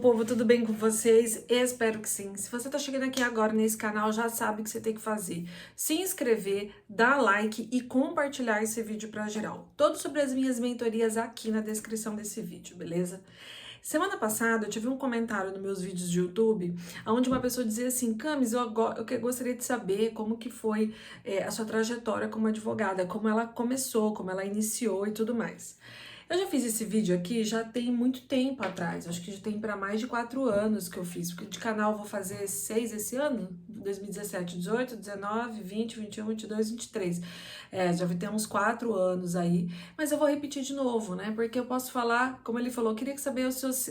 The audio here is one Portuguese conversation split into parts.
Povo, tudo bem com vocês? Espero que sim. Se você tá chegando aqui agora nesse canal, já sabe o que você tem que fazer. Se inscrever, dar like e compartilhar esse vídeo para geral. Tudo sobre as minhas mentorias aqui na descrição desse vídeo, beleza? Semana passada eu tive um comentário nos meus vídeos de YouTube, onde uma pessoa dizia assim: Camis, eu gostaria de saber como que foi a sua trajetória como advogada, como ela começou, como ela iniciou e tudo mais. Eu já fiz esse vídeo aqui já tem muito tempo atrás, acho que já tem para mais de 4 anos que eu fiz, porque de canal eu vou fazer 6 esse ano, 2017, 18, 19, 20, 21, 22, 23. Já vai ter uns 4 anos aí, mas eu vou repetir de novo, né? Porque eu posso falar, como ele falou, eu queria saber os seus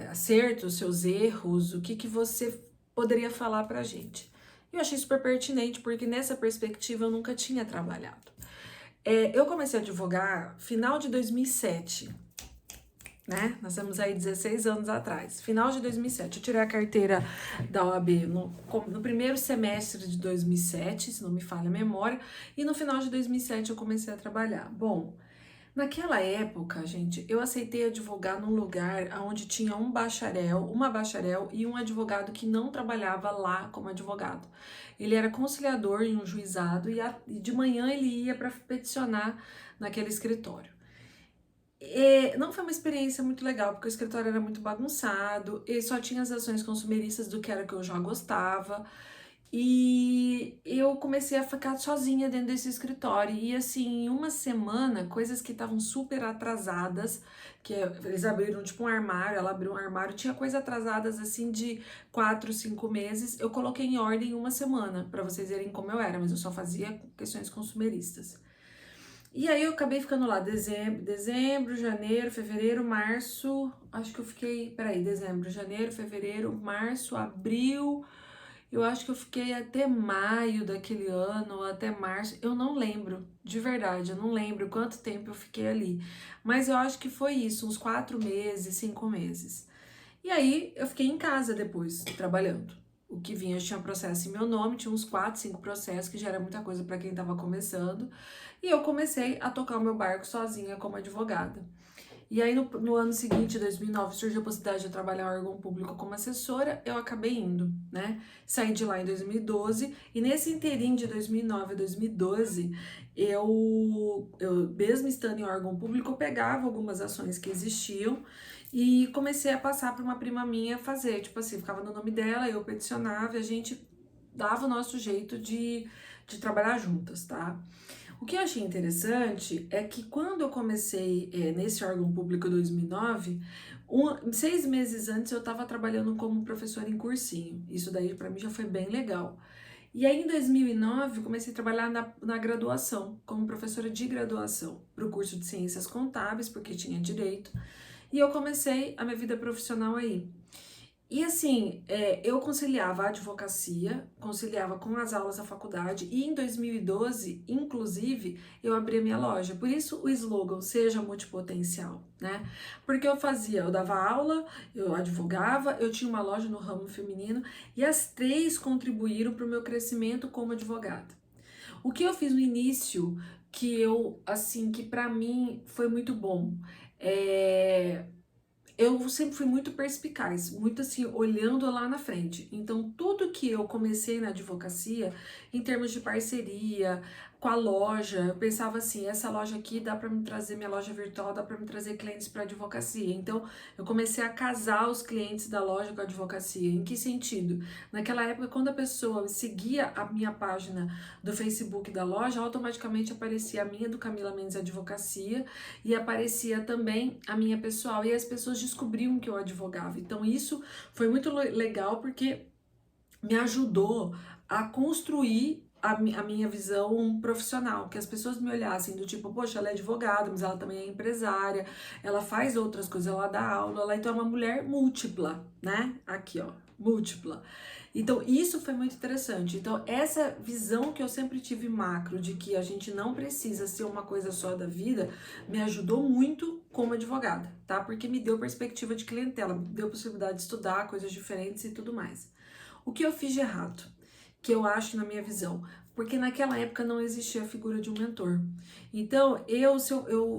acertos, os seus erros, o que você poderia falar pra gente. Eu achei super pertinente, porque nessa perspectiva eu nunca tinha trabalhado. Eu comecei a advogar final de 2007, né? Nós estamos aí 16 anos atrás. Final de 2007. Eu tirei a carteira da OAB no primeiro semestre de 2007, se não me falha a memória, e no final de 2007 eu comecei a trabalhar. Bom, naquela época, gente, eu aceitei advogar num lugar onde tinha uma bacharel e um advogado que não trabalhava lá como advogado. Ele era conciliador em um juizado e de manhã ele ia para peticionar naquele escritório. Não foi uma experiência muito legal, porque o escritório era muito bagunçado, e só tinha as ações consumeristas do que era que eu já gostava. E eu comecei a ficar sozinha dentro desse escritório. E assim, em uma semana, coisas que estavam super atrasadas, eles abriram tipo um armário, ela abriu um armário, tinha coisas atrasadas assim de 4, 5 meses. Eu coloquei em ordem em uma semana, para vocês verem como eu era, mas eu só fazia questões consumeristas. E aí eu acabei ficando lá dezembro, janeiro, fevereiro, março, acho que eu fiquei, dezembro, janeiro, fevereiro, março, abril, eu acho que eu fiquei até maio daquele ano, até março, eu não lembro, de verdade, eu não lembro quanto tempo eu fiquei ali, mas eu acho que foi isso, uns 4 meses, 5 meses. E aí eu fiquei em casa depois, trabalhando. O que vinha, tinha processo em meu nome, tinha uns 4, 5 processos, que já era muita coisa para quem estava começando. E eu comecei a tocar o meu barco sozinha como advogada. E aí no ano seguinte, 2009, surgiu a possibilidade de eu trabalhar em órgão público como assessora, eu acabei indo, né? Saí de lá em 2012 e nesse inteirinho de 2009 a 2012, eu mesmo estando em órgão público, eu pegava algumas ações que existiam e comecei a passar para uma prima minha fazer, tipo assim, ficava no nome dela, eu peticionava e a gente dava o nosso jeito de trabalhar juntas, tá? O que eu achei interessante é que quando eu comecei nesse órgão público em 2009, 6 meses antes eu estava trabalhando como professora em cursinho. Isso daí para mim já foi bem legal. E aí em 2009 eu comecei a trabalhar na graduação, como professora de graduação, para o curso de Ciências Contábeis, porque tinha direito. E eu comecei a minha vida profissional aí. E assim, eu conciliava a advocacia, conciliava com as aulas da faculdade e em 2012, inclusive, eu abri a minha loja. Por isso o slogan Seja Multipotencial, né? Porque eu dava aula, eu advogava, eu tinha uma loja no ramo feminino e as três contribuíram para o meu crescimento como advogada. O que eu fiz no início, que para mim foi muito bom, é eu sempre fui muito perspicaz, muito assim, olhando lá na frente. Então, tudo que eu comecei na advocacia, em termos de parceria, com a loja, eu pensava assim, essa loja aqui dá para me trazer, minha loja virtual dá para me trazer clientes para advocacia. Então, eu comecei a casar os clientes da loja com a advocacia. Em que sentido? Naquela época, quando a pessoa seguia a minha página do Facebook da loja, automaticamente aparecia a minha do Camila Mendes Advocacia e aparecia também a minha pessoal, e as pessoas descobriam que eu advogava. Então isso foi muito legal porque me ajudou a construir a minha visão profissional, que as pessoas me olhassem do tipo, poxa, ela é advogada, mas ela também é empresária, ela faz outras coisas, ela dá aula, ela então é uma mulher múltipla, né? Aqui, ó, múltipla. Então, isso foi muito interessante. Então, essa visão que eu sempre tive macro, de que a gente não precisa ser uma coisa só da vida, me ajudou muito como advogada, tá? Porque me deu perspectiva de clientela, me deu possibilidade de estudar coisas diferentes e tudo mais. O que eu fiz de errado? Que eu acho, na minha visão, Porque naquela época não existia a figura de um mentor. Então,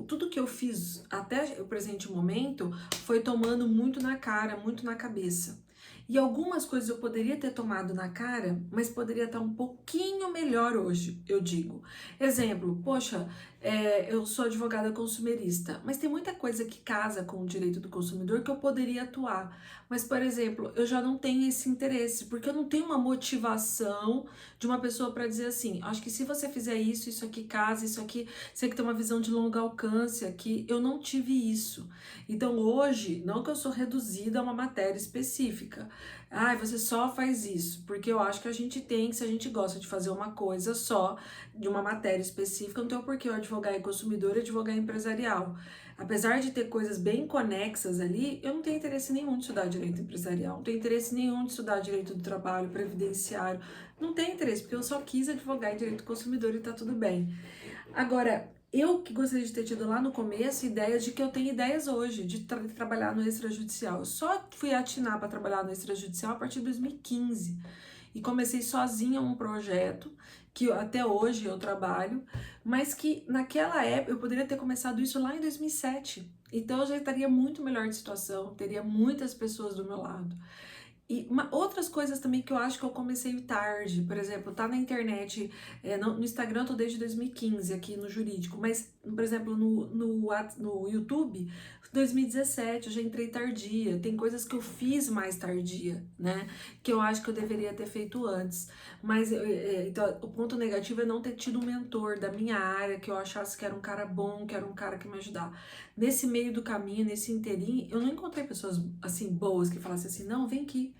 tudo que eu fiz até o presente momento foi tomando muito na cara, muito na cabeça. E algumas coisas eu poderia ter tomado na cara, mas poderia estar um pouquinho melhor hoje, eu digo. Exemplo, poxa, eu sou advogada consumerista, mas tem muita coisa que casa com o direito do consumidor que eu poderia atuar. Mas, por exemplo, eu já não tenho esse interesse, porque eu não tenho uma motivação de uma pessoa para dizer assim, acho que se você fizer isso, isso aqui casa, isso aqui, você tem que ter uma visão de longo alcance aqui. Eu não tive isso. Então, hoje, não que eu sou reduzida a uma matéria específica. Você só faz isso, porque eu acho que a gente tem, se a gente gosta de fazer uma coisa só, de uma matéria específica, não tem o porquê eu advogar em consumidor e advogar em empresarial. Apesar de ter coisas bem conexas ali, eu não tenho interesse nenhum de estudar direito empresarial, não tenho interesse nenhum de estudar direito do trabalho, previdenciário, não tenho interesse, porque eu só quis advogar em direito do consumidor e tá tudo bem. Agora, eu que gostaria de ter tido lá no começo ideias de que eu tenho ideias hoje de trabalhar no extrajudicial. Eu só fui atinar para trabalhar no extrajudicial a partir de 2015 e comecei sozinha um projeto que até hoje eu trabalho, mas que naquela época eu poderia ter começado isso lá em 2007. Então eu já estaria muito melhor de situação, teria muitas pessoas do meu lado. E outras coisas também que eu acho que eu comecei tarde, por exemplo, tá na internet, no Instagram eu tô desde 2015 aqui no jurídico, mas, por exemplo, no YouTube, 2017 eu já entrei tardia, tem coisas que eu fiz mais tardia, né, que eu acho que eu deveria ter feito antes, mas então, o ponto negativo é não ter tido um mentor da minha área, que eu achasse que era um cara bom, que era um cara que me ajudava. Nesse meio do caminho, nesse inteirinho, eu não encontrei pessoas assim boas que falassem assim, não, vem aqui,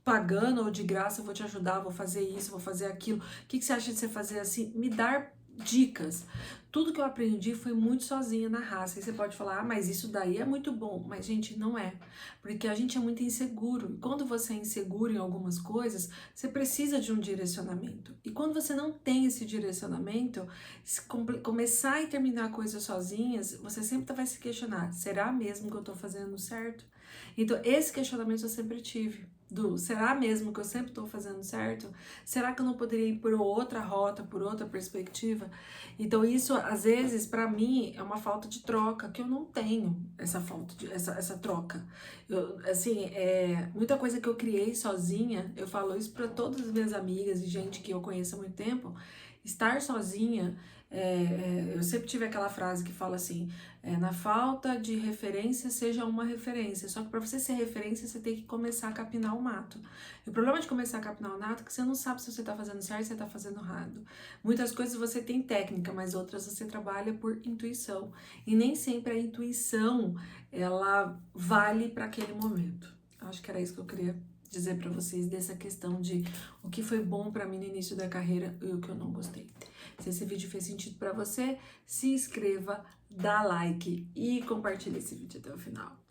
pagando ou de graça, eu vou te ajudar, vou fazer isso, vou fazer aquilo. O que você acha de você fazer assim? Me dar dicas. Tudo que eu aprendi foi muito sozinha na raça. E você pode falar, mas isso daí é muito bom. Mas, gente, não é. Porque a gente é muito inseguro. E quando você é inseguro em algumas coisas, você precisa de um direcionamento. E quando você não tem esse direcionamento, começar e terminar coisas sozinhas, você sempre vai se questionar, será mesmo que eu tô fazendo certo? Então, esse questionamento eu sempre tive. Será mesmo que eu sempre estou fazendo certo? Será que eu não poderia ir por outra rota, por outra perspectiva? Então isso, às vezes, para mim, é uma falta de troca, que eu não tenho essa falta de essa troca. Muita coisa que eu criei sozinha, eu falo isso para todas as minhas amigas e gente que eu conheço há muito tempo, estar sozinha, eu sempre tive aquela frase que fala assim, na falta de referência, seja uma referência. Só que para você ser referência, você tem que começar a capinar o mato. E o problema de começar a capinar o mato é que você não sabe se você está fazendo certo ou se você está fazendo errado. Muitas coisas você tem técnica, mas outras você trabalha por intuição. E nem sempre a intuição, ela vale para aquele momento. Acho que era isso que eu queria dizer para vocês dessa questão de o que foi bom para mim no início da carreira e o que eu não gostei. Se esse vídeo fez sentido para você, se inscreva, dá like e compartilhe esse vídeo até o final.